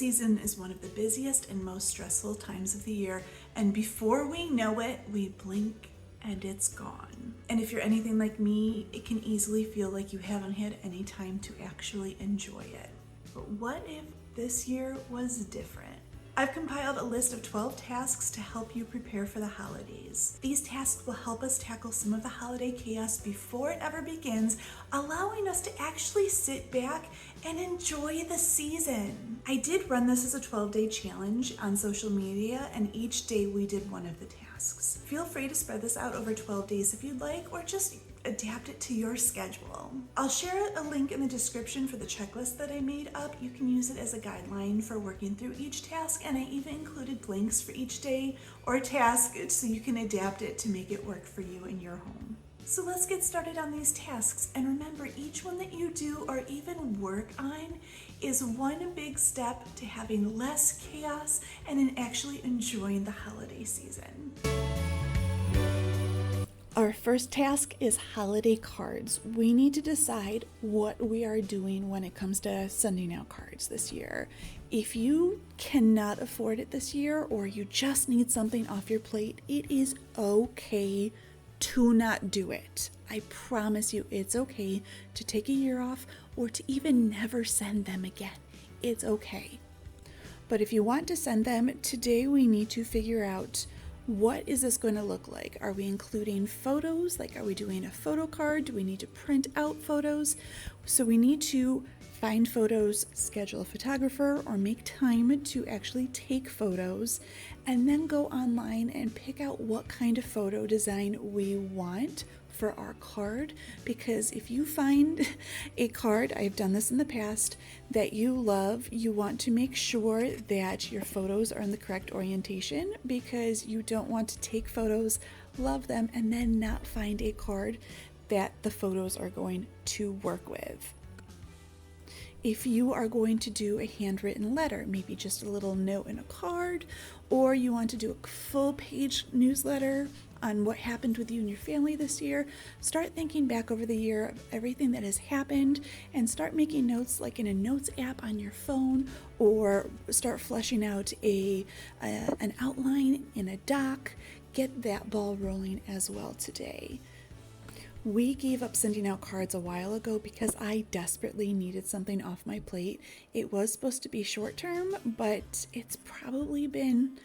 season is one of the busiest and most stressful times of the year, and before we know it, we blink and it's gone. And if you're anything like me, it can easily feel like you haven't had any time to actually enjoy it. But what if this year was different? I've compiled a list of 12 tasks to help you prepare for the holidays. These tasks will help us tackle some of the holiday chaos before it ever begins, allowing us to actually sit back and enjoy the season. I did run this as a 12-day challenge on social media, and each day we did one of the tasks. Feel free to spread this out over 12 days if you'd like, or just adapt it to your schedule. I'll share a link in the description for the checklist that I made up. You can use it as a guideline for working through each task, and I even included links for each day or task so you can adapt it to make it work for you in your home. So let's get started on these tasks, and remember, each one that you do or even work on is one big step to having less chaos and in actually enjoying the holiday season. Our first task is holiday cards. We need to decide what we are doing when it comes to sending out cards this year. If you cannot afford it this year, or you just need something off your plate, it is okay to not do it. I promise you, it's okay to take a year off or to even never send them again. It's okay. But if you want to send them, today we need to figure out, what is this going to look like? Are we including photos? Like, are we doing a photo card? Do we need to print out photos? So we need to find photos, schedule a photographer, or make time to actually take photos, and then go online and pick out what kind of photo design we want for our card. Because if you find a card, I've done this in the past, that you love, you want to make sure that your photos are in the correct orientation, because you don't want to take photos, love them, and then not find a card that the photos are going to work with. If you are going to do a handwritten letter, maybe just a little note in a card, or you want to do a full page newsletter on what happened with you and your family this year, start thinking back over the year of everything that has happened, and start making notes, like in a notes app on your phone, or start fleshing out an outline in a doc. Get that ball rolling as well today. We gave up sending out cards a while ago because I desperately needed something off my plate. It was supposed to be short term, but it's probably been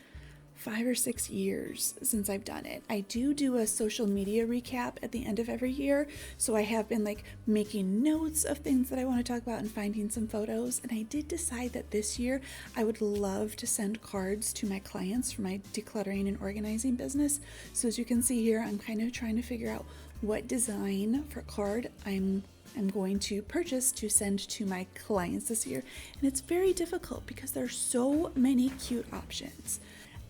5 or 6 years since I've done it. I do a social media recap at the end of every year, so I have been making notes of things that I want to talk about and finding some photos. And I did decide that this year I would love to send cards to my clients for my decluttering and organizing business. So as you can see here, I'm kind of trying to figure out what design for card I'm going to purchase to send to my clients this year. And it's very difficult because there are so many cute options.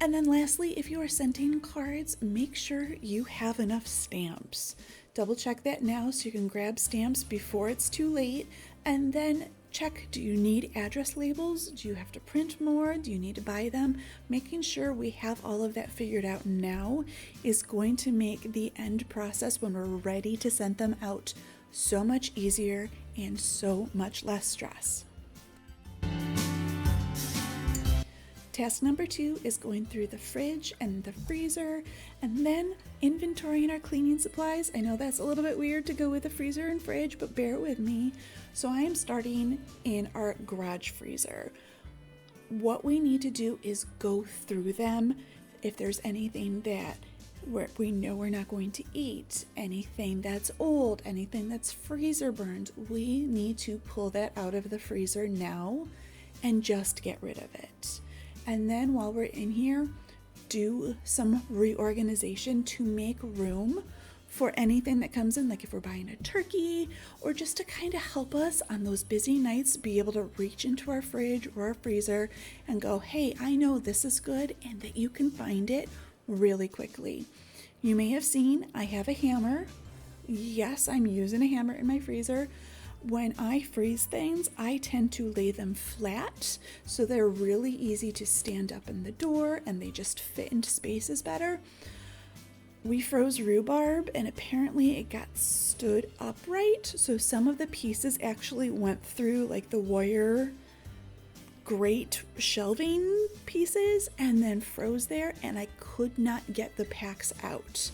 And then lastly, if you are sending cards, make sure you have enough stamps. Double check that now so you can grab stamps before it's too late. And then check, do you need address labels? Do you have to print more? Do you need to buy them? Making sure we have all of that figured out now is going to make the end process when we're ready to send them out so much easier and so much less stress. Task number 2 is going through the fridge and the freezer, and then inventorying our cleaning supplies. I know that's a little bit weird to go with the freezer and fridge, but bear with me. So I am starting in our garage freezer. What we need to do is go through them. If there's anything that we know we're not going to eat, anything that's old, anything that's freezer burned, we need to pull that out of the freezer now and just get rid of it. And then while we're in here, do some reorganization to make room for anything that comes in, like if we're buying a turkey, or just to kind of help us on those busy nights be able to reach into our fridge or our freezer and go, hey, I know this is good, and that you can find it really quickly. You may have seen I have a hammer. Yes, I'm using a hammer in my freezer. When I freeze things, I tend to lay them flat so they're really easy to stand up in the door and they just fit into spaces better. We froze rhubarb and apparently it got stood upright, so some of the pieces actually went through like the wire great shelving pieces and then froze there, and I could not get the packs out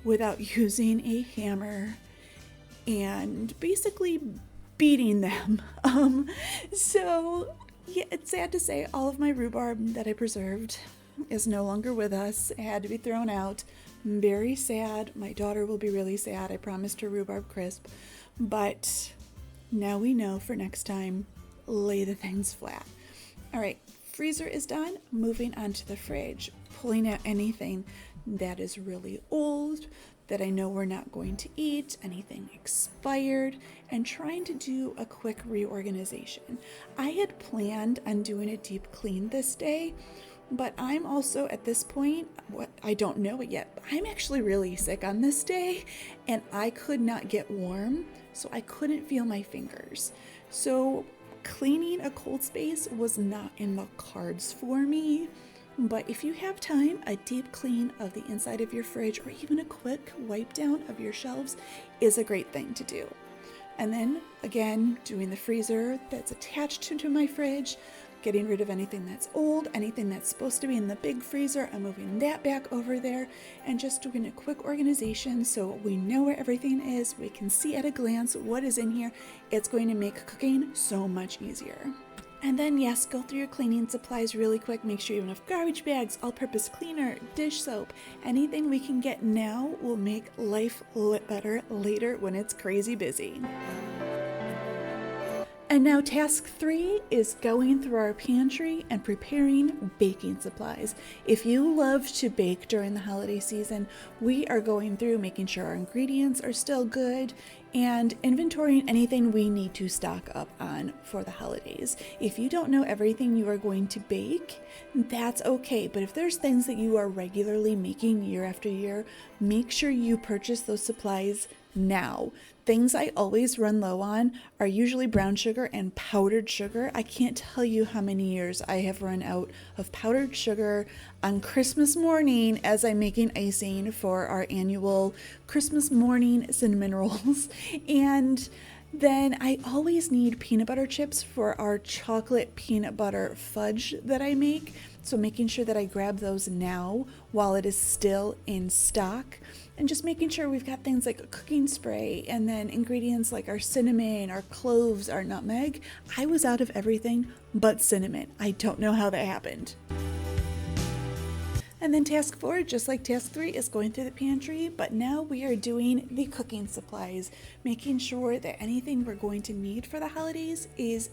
without using a hammer and basically beating them. So yeah, it's sad to say all of my rhubarb that I preserved is no longer with us. It had to be thrown out. I'm very sad. My daughter will be really sad. I promised her rhubarb crisp, but now we know for next time, lay the things flat. All right, freezer is done. Moving on to the fridge, pulling out anything that is really old, that I know we're not going to eat, anything expired, and trying to do a quick reorganization. I had planned on doing a deep clean this day, but I'm also at this point, I don't know it yet, but I'm actually really sick on this day, and I could not get warm, so I couldn't feel my fingers. So cleaning a cold space was not in the cards for me. But if you have time, a deep clean of the inside of your fridge or even a quick wipe down of your shelves is a great thing to do. And then again, doing the freezer that's attached to my fridge, getting rid of anything that's old, anything that's supposed to be in the big freezer, I'm moving that back over there, and just doing a quick organization so we know where everything is, we can see at a glance what is in here. It's going to make cooking so much easier. And then yes, go through your cleaning supplies really quick. Make sure you have enough garbage bags, all-purpose cleaner, dish soap. Anything we can get now will make life better later when it's crazy busy. And now task 3 is going through our pantry and preparing baking supplies. If you love to bake during the holiday season, we are going through making sure our ingredients are still good and inventorying anything we need to stock up on for the holidays. If you don't know everything you are going to bake, that's okay. But if there's things that you are regularly making year after year, make sure you purchase those supplies now. Things I always run low on are usually brown sugar and powdered sugar. I can't tell you how many years I have run out of powdered sugar on Christmas morning as I'm making icing for our annual Christmas morning cinnamon rolls. And then I always need peanut butter chips for our chocolate peanut butter fudge that I make. So making sure that I grab those now while it is still in stock. And just making sure we've got things like a cooking spray and then ingredients like our cinnamon, our cloves, our nutmeg. I was out of everything but cinnamon. I don't know how that happened. And then task 4, just like task 3, is going through the pantry, but now we are doing the cooking supplies, making sure that anything we're going to need for the holidays is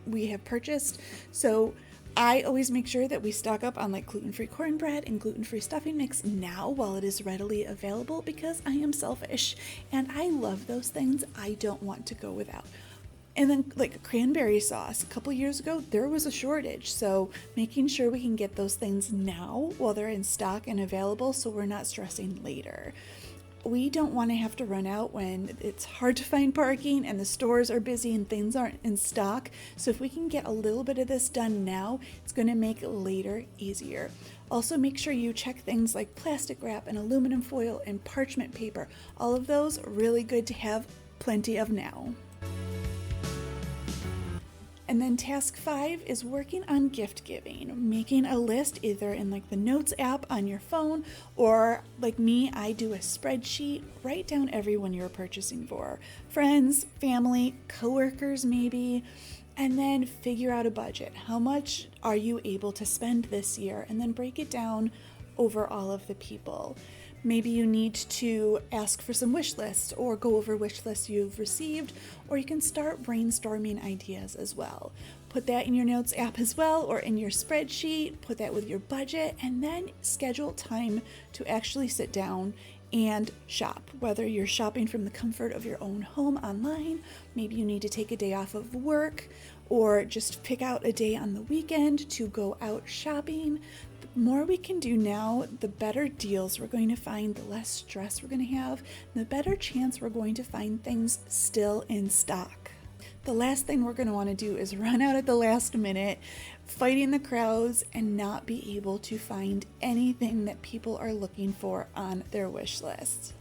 we have purchased. So I always make sure that we stock up on like gluten-free cornbread and gluten-free stuffing mix now while it is readily available, because I am selfish and I love those things. I don't want to go without. And then like cranberry sauce, a couple years ago, there was a shortage. So making sure we can get those things now while they're in stock and available so we're not stressing later. We don't want to have to run out when it's hard to find parking and the stores are busy and things aren't in stock. So if we can get a little bit of this done now, it's going to make later easier. Also, make sure you check things like plastic wrap and aluminum foil and parchment paper. All of those are really good to have plenty of now. And then task 5 is working on gift giving, making a list either in like the Notes app on your phone, or like me, I do a spreadsheet, write down everyone you're purchasing for, friends, family, coworkers maybe, and then figure out a budget. How much are you able to spend this year? And then break it down over all of the people. Maybe you need to ask for some wish lists or go over wish lists you've received, or you can start brainstorming ideas as well. Put that in your Notes app as well, or in your spreadsheet, put that with your budget, and then schedule time to actually sit down and shop. Whether you're shopping from the comfort of your own home online, maybe you need to take a day off of work, or just pick out a day on the weekend to go out shopping. The more we can do now, the better deals we're going to find, the less stress we're going to have, the better chance we're going to find things still in stock. The last thing we're going to want to do is run out at the last minute, fighting the crowds, and not be able to find anything that people are looking for on their wish list.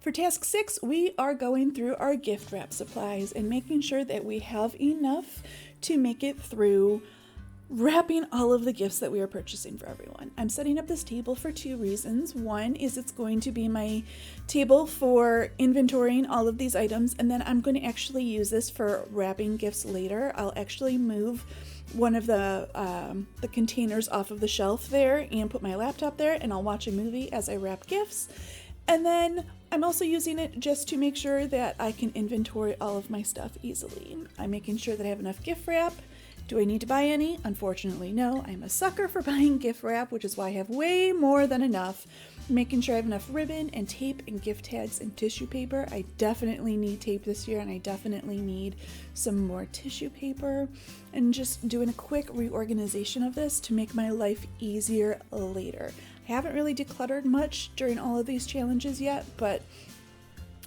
For task 6, we are going through our gift wrap supplies and making sure that we have enough to make it through wrapping all of the gifts that we are purchasing for everyone. I'm setting up this table for 2 reasons. One is it's going to be my table for inventorying all of these items, and then I'm going to actually use this for wrapping gifts later. I'll actually move one of the containers off of the shelf there and put my laptop there, and I'll watch a movie as I wrap gifts. And then I'm also using it just to make sure that I can inventory all of my stuff easily. I'm making sure that I have enough gift wrap. Do I need to buy any? Unfortunately, no. I'm a sucker for buying gift wrap, which is why I have way more than enough. Making sure I have enough ribbon and tape and gift tags and tissue paper. I definitely need tape this year, and I definitely need some more tissue paper. And just doing a quick reorganization of this to make my life easier later. I haven't really decluttered much during all of these challenges yet, but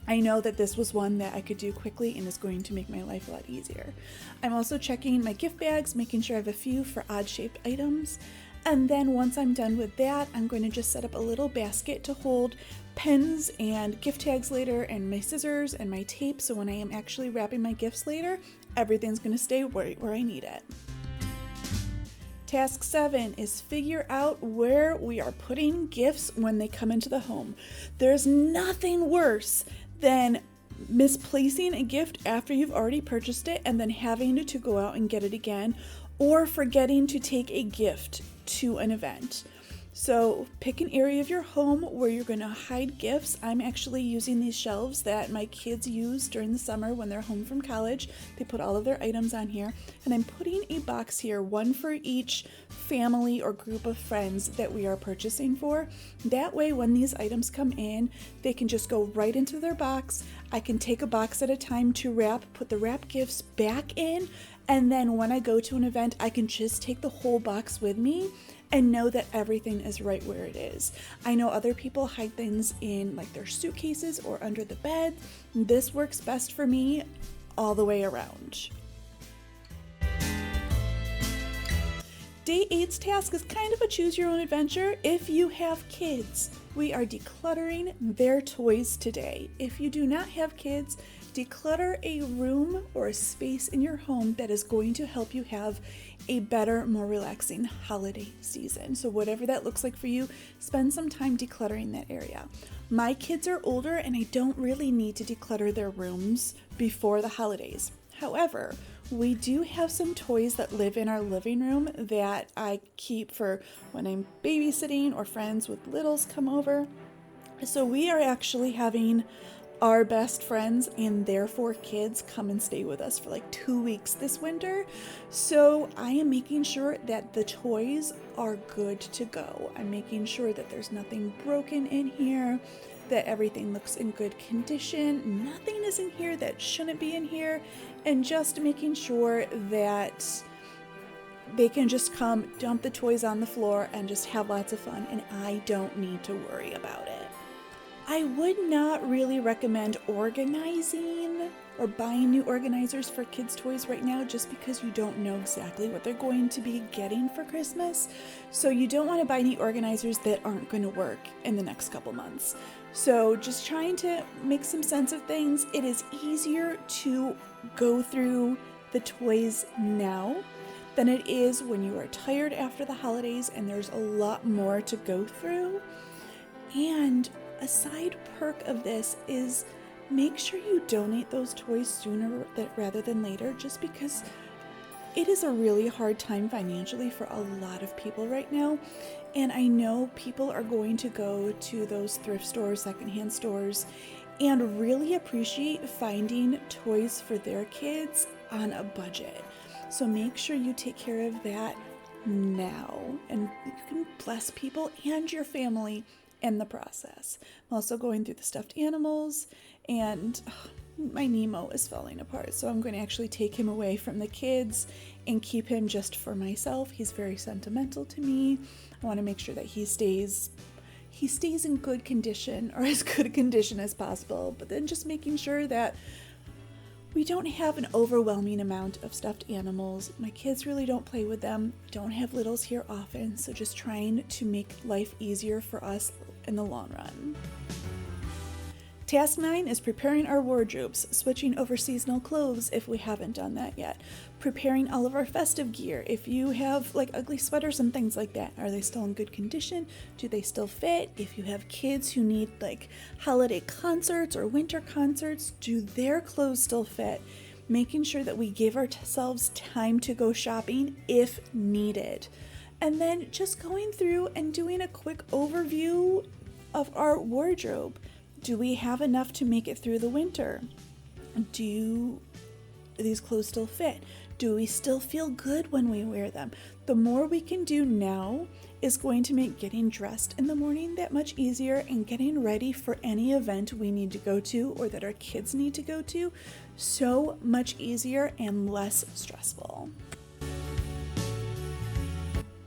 I know that this was one that I could do quickly and is going to make my life a lot easier. I'm also checking my gift bags, making sure I have a few for odd-shaped items. And then once I'm done with that, I'm going to just set up a little basket to hold pens and gift tags later, and my scissors and my tape, so when I am actually wrapping my gifts later, everything's going to stay right where I need it. Task 7 is figure out where we are putting gifts when they come into the home. There's nothing worse than misplacing a gift after you've already purchased it and then having to go out and get it again, or forgetting to take a gift to an event. So pick an area of your home where you're going to hide gifts. I'm actually using these shelves that my kids use during the summer when they're home from college. They put all of their items on here, and I'm putting a box here, one for each family or group of friends that we are purchasing for. That way, when these items come in, they can just go right into their box. I can take a box at a time to wrap, put the wrap gifts back in, and then when I go to an event, I can just take the whole box with me and know that everything is right where it is. I know other people hide things in like their suitcases or under the bed. This works best for me all the way around. Day 8's task is kind of a choose your own adventure if you have kids. We are decluttering their toys today. If you do not have kids, declutter a room or a space in your home that is going to help you have a better, more relaxing holiday season. So whatever that looks like for you, spend some time decluttering that area. My kids are older and I don't really need to declutter their rooms before the holidays. However, we do have some toys that live in our living room that I keep for when I'm babysitting or friends with littles come over. So we are actually having our best friends and their 4 kids come and stay with us for like 2 weeks this winter. So I am making sure that the toys are good to go. I'm making sure that there's nothing broken in here, that everything looks in good condition, nothing is in here that shouldn't be in here, and just making sure that they can just come dump the toys on the floor and just have lots of fun, and I don't need to worry about it. I would not really recommend organizing or buying new organizers for kids' toys right now, just because you don't know exactly what they're going to be getting for Christmas. So you don't want to buy any organizers that aren't going to work in the next couple months. So just trying to make some sense of things. It is easier to go through the toys now than it is when you are tired after the holidays and there's a lot more to go through. And a side perk of this is make sure you donate those toys sooner rather than later, just because it is a really hard time financially for a lot of people right now. And I know people are going to go to those thrift stores, secondhand stores, and really appreciate finding toys for their kids on a budget. So make sure you take care of that now, and you can bless people and your family in the process. I'm also going through the stuffed animals, and my Nemo is falling apart, so I'm going to actually take him away from the kids and keep him just for myself. He's very sentimental to me. I want to make sure that he stays in good condition, or as good a condition as possible, but then just making sure that we don't have an overwhelming amount of stuffed animals. My kids really don't play with them. We don't have littles here often, so just trying to make life easier for us in the long run. Task 9 is preparing our wardrobes, switching over seasonal clothes if we haven't done that yet. Preparing all of our festive gear. If you have like ugly sweaters and things like that, are they still in good condition? Do they still fit? If you have kids who need like holiday concerts or winter concerts, do their clothes still fit? Making sure that we give ourselves time to go shopping if needed. And then just going through and doing a quick overview of our wardrobe. Do we have enough to make it through the winter? Do these clothes still fit? Do we still feel good when we wear them? The more we can do now is going to make getting dressed in the morning that much easier, and getting ready for any event we need to go to or that our kids need to go to so much easier and less stressful.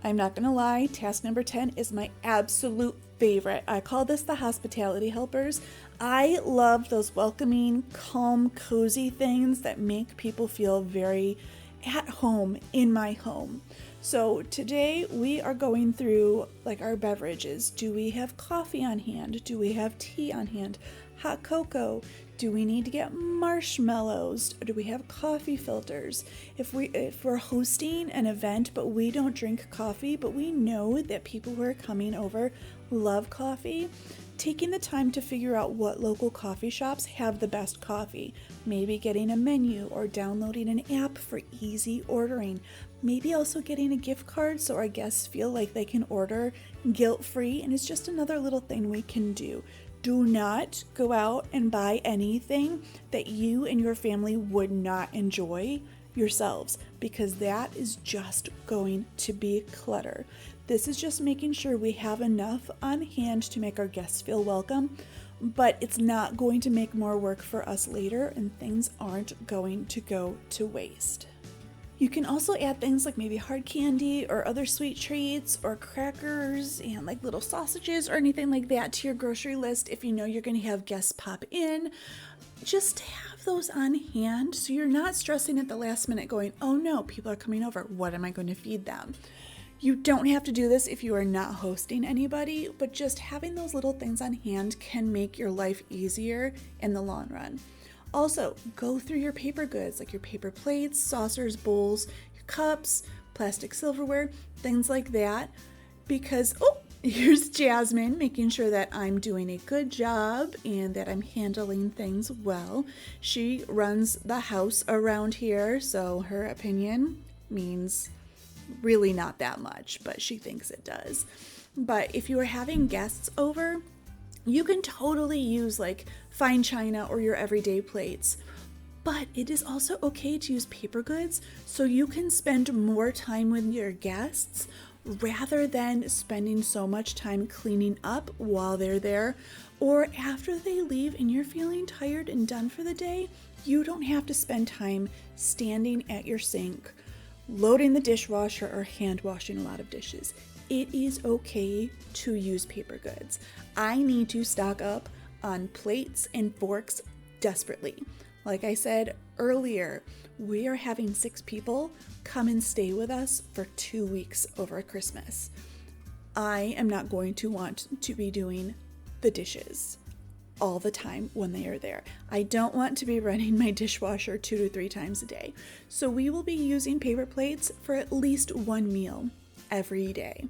I'm not gonna lie, task number 10 is my absolute favorite. I call this the hospitality helpers. I love those welcoming, calm, cozy things that make people feel very at home in my home. So today we are going through like our beverages. Do we have coffee on hand? Do we have tea on hand? Hot cocoa? Do we need to get marshmallows? Do we have coffee filters? If we're hosting an event but we don't drink coffee, but we know that people who are coming over love coffee, taking the time to figure out what local coffee shops have the best coffee. Maybe getting a menu or downloading an app for easy ordering. Maybe also getting a gift card so our guests feel like they can order guilt-free, and it's just another little thing we can do. Do not go out and buy anything that you and your family would not enjoy yourselves, because that is just going to be clutter. This is just making sure we have enough on hand to make our guests feel welcome, but it's not going to make more work for us later, and things aren't going to go to waste. You can also add things like maybe hard candy or other sweet treats or crackers and like little sausages or anything like that to your grocery list if you know you're going to have guests pop in. Just have those on hand so you're not stressing at the last minute going, oh no, people are coming over. What am I going to feed them? You don't have to do this if you are not hosting anybody, but just having those little things on hand can make your life easier in the long run. Also, go through your paper goods like your paper plates, saucers, bowls, your cups, plastic silverware, things like that. Because, here's Jasmine making sure that I'm doing a good job and that I'm handling things well. She runs the house around here, so her opinion means really not that much, but she thinks it does. But if you are having guests over, you can totally use like fine china or your everyday plates, but it is also okay to use paper goods so you can spend more time with your guests rather than spending so much time cleaning up while they're there, or after they leave and you're feeling tired and done for the day. You don't have to spend time standing at your sink, loading the dishwasher, or hand washing a lot of dishes. It is okay to use paper goods. I need to stock up on plates and forks desperately. Like I said earlier, we are having 6 people come and stay with us for 2 weeks over Christmas. I am not going to want to be doing the dishes all the time when they are there. I don't want to be running my dishwasher 2 to 3 times a day. So we will be using paper plates for at least one meal every day.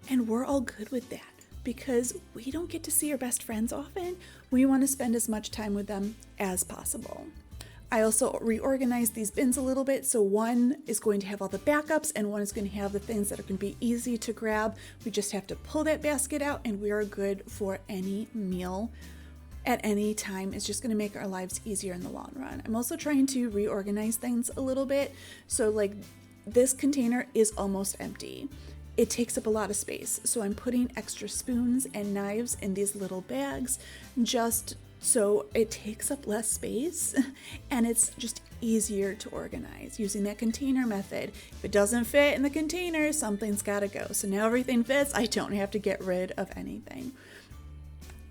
And we're all good with that because we don't get to see our best friends often. We want to spend as much time with them as possible. I also reorganized these bins a little bit, so one is going to have all the backups and one is going to have the things that are going to be easy to grab. We just have to pull that basket out and we are good for any meal at any time. It's just going to make our lives easier in the long run. I'm also trying to reorganize things a little bit. So like this container is almost empty. It takes up a lot of space. So I'm putting extra spoons and knives in these little bags just so it takes up less space and it's just easier to organize using that container method. If it doesn't fit in the container, something's got to go. So now everything fits. I don't have to get rid of anything.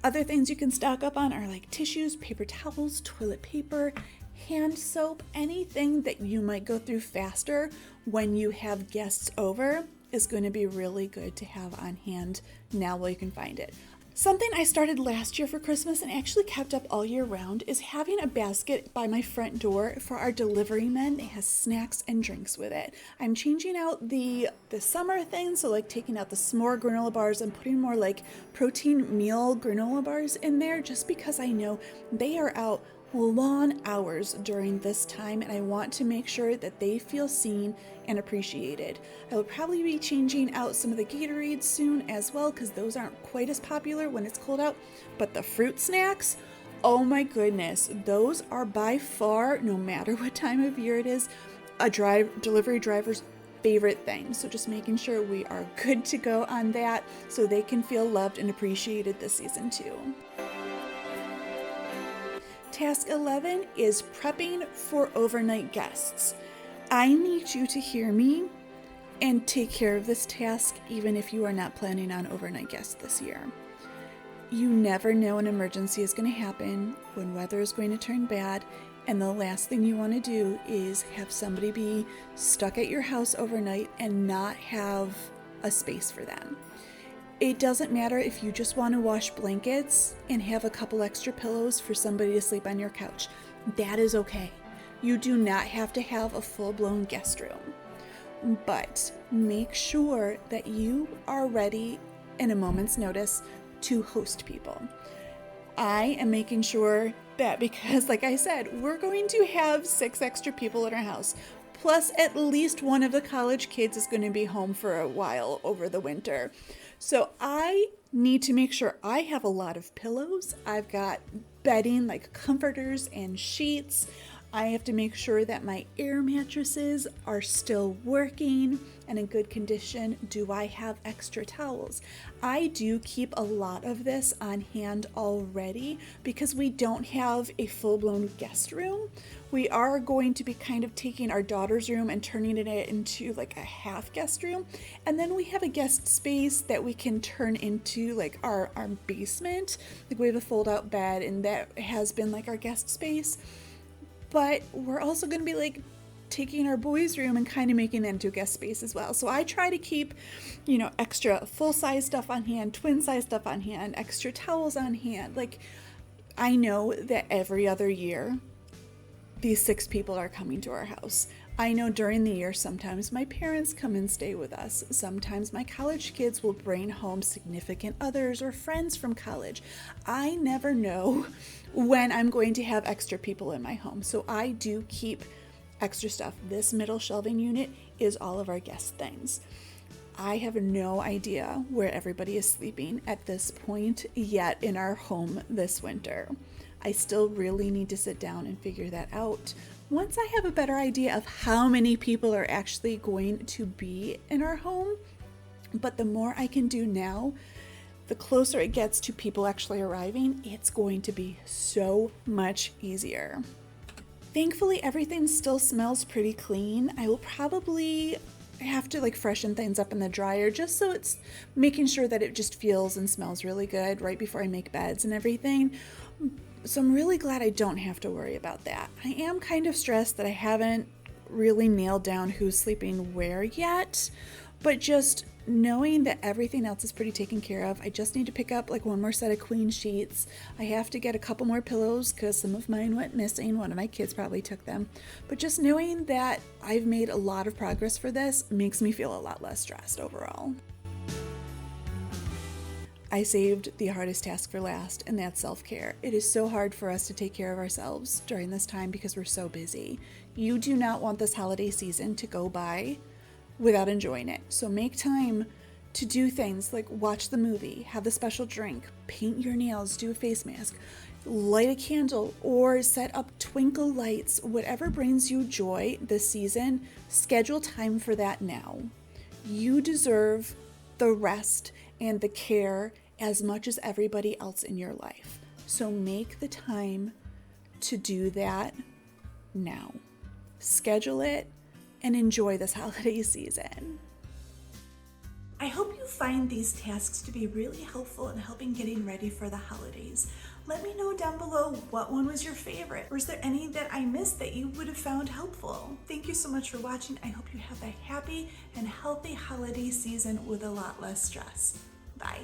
Other things you can stock up on are like tissues, paper towels, toilet paper, hand soap, anything that you might go through faster when you have guests over is going to be really good to have on hand now while you can find it. Something I started last year for Christmas and actually kept up all year round is having a basket by my front door for our delivery men. It has snacks and drinks with it. I'm changing out the summer things, so like taking out the s'more granola bars and putting more like protein meal granola bars in there, just because I know they are out long hours during this time, and I want to make sure that they feel seen and appreciated. I will probably be changing out some of the Gatorades soon as well, because those aren't quite as popular when it's cold out. But the fruit snacks, oh my goodness, those are by far, no matter what time of year it is, a delivery driver's favorite thing. So just making sure we are good to go on that so they can feel loved and appreciated this season too. Task 11 is prepping for overnight guests. I need you to hear me and take care of this task even if you are not planning on overnight guests this year. You never know an emergency is going to happen, when weather is going to turn bad, and the last thing you want to do is have somebody be stuck at your house overnight and not have a space for them. It doesn't matter if you just want to wash blankets and have a couple extra pillows for somebody to sleep on your couch. That is okay. You do not have to have a full-blown guest room. But make sure that you are ready in a moment's notice to host people. I am making sure that, because like I said, we're going to have 6 extra people in our house. Plus at least one of the college kids is going to be home for a while over the winter. So I need to make sure I have a lot of pillows. I've got bedding like comforters and sheets. I have to make sure that my air mattresses are still working and in good condition. Do I have extra towels? I do keep a lot of this on hand already because we don't have a full-blown guest room. We are going to be kind of taking our daughter's room and turning it into like a half guest room. And then we have a guest space that we can turn into like our basement. Like we have a fold-out bed, and that has been like our guest space. But we're also going to be like taking our boys' room and kind of making it into a guest space as well. So I try to keep, extra full-size stuff on hand, twin-size stuff on hand, extra towels on hand. Like, I know that every other year, these 6 people are coming to our house. I know during the year, sometimes my parents come and stay with us. Sometimes my college kids will bring home significant others or friends from college. I never know when I'm going to have extra people in my home. So I do keep extra stuff. This middle shelving unit is all of our guest things. I have no idea where everybody is sleeping at this point yet in our home this winter. I still really need to sit down and figure that out. Once I have a better idea of how many people are actually going to be in our home, but the more I can do now, the closer it gets to people actually arriving, it's going to be so much easier. Thankfully, everything still smells pretty clean. I will probably have to freshen things up in the dryer just so it's making sure that it just feels and smells really good right before I make beds and everything. So I'm really glad I don't have to worry about that. I am kind of stressed that I haven't really nailed down who's sleeping where yet, but just knowing that everything else is pretty taken care of. I just need to pick up one more set of queen sheets. I have to get a couple more pillows because some of mine went missing. One of my kids probably took them. But just knowing that I've made a lot of progress for this makes me feel a lot less stressed overall. I saved the hardest task for last, and that's self-care. It is so hard for us to take care of ourselves during this time because we're so busy. You do not want this holiday season to go by without enjoying it. So make time to do things like watch the movie, have the special drink, paint your nails, do a face mask, light a candle, or set up twinkle lights. Whatever brings you joy this season, schedule time for that now. You deserve the rest and the care as much as everybody else in your life. So make the time to do that now. Schedule it and enjoy this holiday season. I hope you find these tasks to be really helpful in helping getting ready for the holidays. Let me know down below what one was your favorite, or is there any that I missed that you would have found helpful? Thank you so much for watching. I hope you have a happy and healthy holiday season with a lot less stress. Bye.